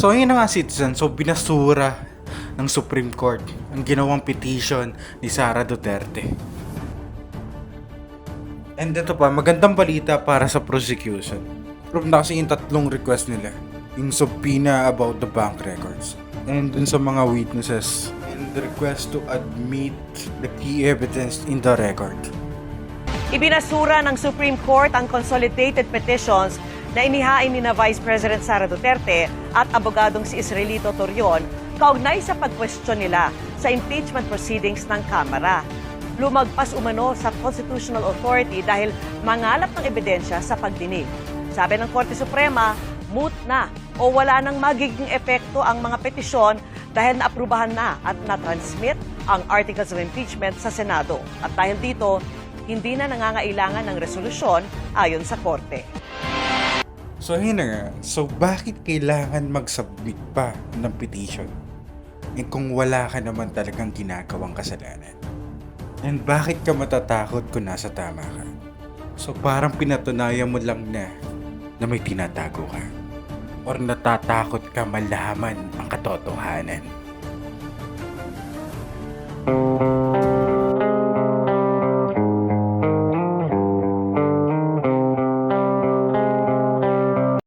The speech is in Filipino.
So ayun na nga citizen, so binasura ng Supreme Court ang ginawang petition ni Sara Duterte. And ito pa, magandang balita para sa prosecution. Prove na kasi yung tatlong request nila. Yung subpoena about the bank records. And dun sa mga witnesses. And the request to admit the key evidence in the record. Ibinasura ng Supreme Court ang consolidated petitions na inihain ni na Vice President Sara Duterte at abogadong si Israelito Torion kaugnay sa pag-question nila sa impeachment proceedings ng Kamara. Lumagpas umano sa constitutional authority dahil mangalap ng ebidensya sa pagdinig. Sabi ng Korte Suprema, moot na o wala nang magiging epekto ang mga petisyon dahil naaprubahan na at na-transmit ang articles of impeachment sa Senado. At dahil dito, hindi na nangangailangan ng resolusyon ayon sa Korte. So yun na nga, so bakit kailangan mag-submit pa ng petition? And kung wala ka naman talagang ginagawang kasalanan? And bakit ka matatakot kung nasa tama ka? So parang pinatunayan mo lang na may tinatago ka. Or natatakot ka malaman ang katotohanan.